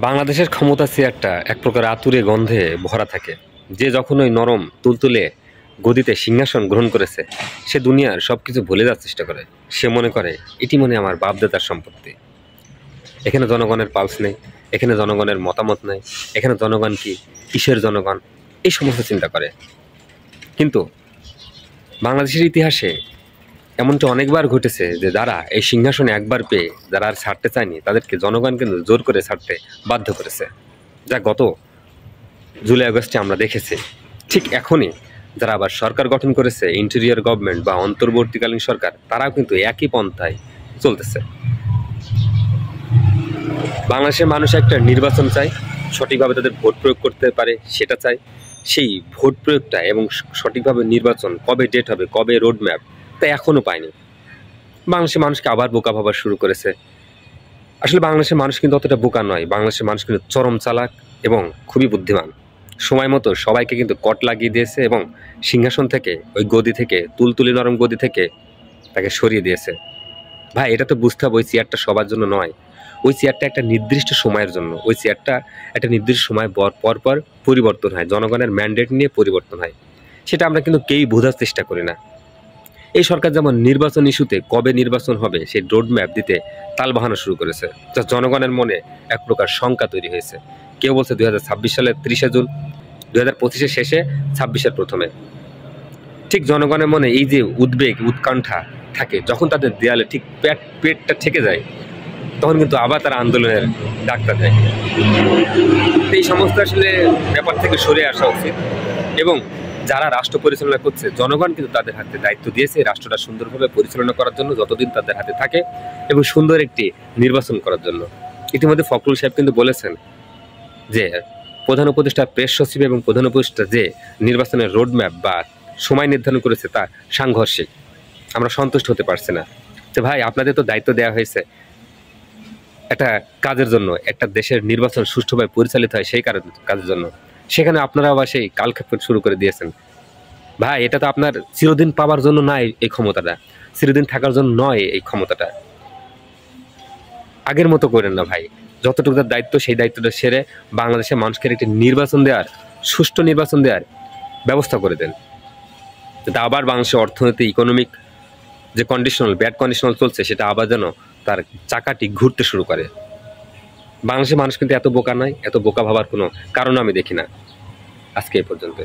বাংলাদেশের ক্ষমতা চেয়ারটা এক প্রকার আতুরে গন্ধে ভরা থাকে। যে যখন ওই নরম তুলতুলে গদিতে সিংহাসন গ্রহণ করেছে, সে দুনিয়ার সবকিছু ভুলে যাওয়ার চেষ্টা করে। সে মনে করে এটি মনে আমার বাপদাদার সম্পত্তি। এখানে জনগণের পালস নেই, এখানে জনগণের মতামত নেই, এখানে জনগণ কি, কিসের জনগণ, এই সমস্ত চিন্তা করে। কিন্তু বাংলাদেশের ইতিহাসে এমনটা অনেকবার ঘটেছে যে যারা এই সিংহাসনে একবার পেয়ে যারা আর ছাড়তে চায়নি, তাদেরকে জনগণ কিন্তু জোর করে ছাড়তে বাধ্য করেছে, যা গত জুলাই আগস্টে আমরা দেখেছি। ঠিক এখনই যারা আবার সরকার গঠন করেছে, ইন্টেরিয়র গভর্নমেন্ট বা অন্তর্বর্তীকালীন সরকার, তারাও কিন্তু একই পন্থায় চলতেছে। বাংলাদেশের মানুষ একটা নির্বাচন চায়, সঠিকভাবে তাদের ভোট প্রয়োগ করতে পারে সেটা চায়। সেই ভোট প্রয়োগটা এবং সঠিকভাবে নির্বাচন কবে ডেট হবে, কবে রোড ম্যাপ, তা এখনও পায়নি। বাংলাদেশের মানুষকে আবার বোকা ভাবা শুরু করেছে। আসলে বাংলাদেশের মানুষ কিন্তু অতটা বোকা নয়, বাংলাদেশের মানুষ কিন্তু চরম চালাক এবং খুবই বুদ্ধিমান। সময় মতো সবাইকে কিন্তু কট লাগিয়ে দিয়েছে এবং সিংহাসন থেকে, ওই গদি থেকে, তুলতুলি নরম গদি থেকে তাকে সরিয়ে দিয়েছে। ভাই, এটা তো বুঝতে হবে ওই চেয়ারটা সবার জন্য নয়। ওই চেয়ারটা একটা নির্দিষ্ট সময়ের জন্য। ওই চেয়ারটা একটা নির্দিষ্ট সময় পর পর পরিবর্তন হয়, জনগণের ম্যান্ডেট নিয়ে পরিবর্তন হয়। সেটা আমরা কিন্তু কেউই বোঝার চেষ্টা করি না। এই সরকার যেমন নির্বাচন ইস্যুতে কবে নির্বাচন হবে সেই রোড ম্যাপ দিতে তাল বাহানো শুরু করেছে, যা জনগণের মনে এক প্রকার শঙ্কা তৈরি হয়েছে। কেউ বলছে 2026 সালের 30শে জুন, 2025-এর শেষে, 26-এর প্রথমে। ঠিক জনগণের মনে এই যে উদ্বেগ, উৎকণ্ঠা থাকে, যখন তাদের দেয়ালে ঠিক পেটটা ঠেকে যায়, তখন কিন্তু আবার তারা আন্দোলনের ডাকটা দেয়। এই সমস্ত আসলে ব্যাপার থেকে সরে আসা উচিত। এবং যারা রাষ্ট্র পরিচালনা করছে, জনগণ কিন্তু তাদের হাতে দায়িত্ব দিয়েছে রাষ্ট্রটা সুন্দরভাবে পরিচালনা করার জন্য, যতদিন তাদের হাতে থাকে, এবং সুন্দর একটি নির্বাচন করার জন্য। ইতিমধ্যে ফখরুল সাহেব কিন্তু বলেছেন যে প্রধান উপদেষ্টা, প্রেস সচিব এবং প্রধান উপদেষ্টা যে নির্বাচনের রোডম্যাপ বা সময় নির্ধারণ করেছে তা সাংঘর্ষিক, আমরা সন্তুষ্ট হতে পারছি না। তো ভাই, আপনাদের তো দায়িত্ব দেওয়া হয়েছে একটা কাজের জন্য, একটা দেশের নির্বাচন সুষ্ঠুভাবে পরিচালিত হয় সেই কাজের জন্য। সেখানে আপনারা আবার সেই কালক্ষেপণ শুরু করে দিয়েছেন। ভাই, এটা তো আপনার চিরদিন পাওয়ার জন্য নয় এই ক্ষমতাটা, চিরদিন থাকার জন্য নয় এই ক্ষমতাটা। আগের মতো করেন না ভাই। যতটুকু তার দায়িত্ব, সেই দায়িত্বটা সেরে বাংলাদেশের মানুষকে একটি নির্বাচন দেওয়ার, সুষ্ঠু নির্বাচন দেওয়ার ব্যবস্থা করে দেন, যাতে আবার বাংলাদেশের অর্থনীতি, ইকোনমিক যে ব্যাড কন্ডিশনাল চলছে, সেটা আবার যেন তার চাকাটি ঘুরতে শুরু করে। বাংলাদেশের মানুষ কিন্তু এত বোকা নয়, এত বোকা ভাবার কোনো কারণ আমি দেখি না। আজকে এই পর্যন্ত।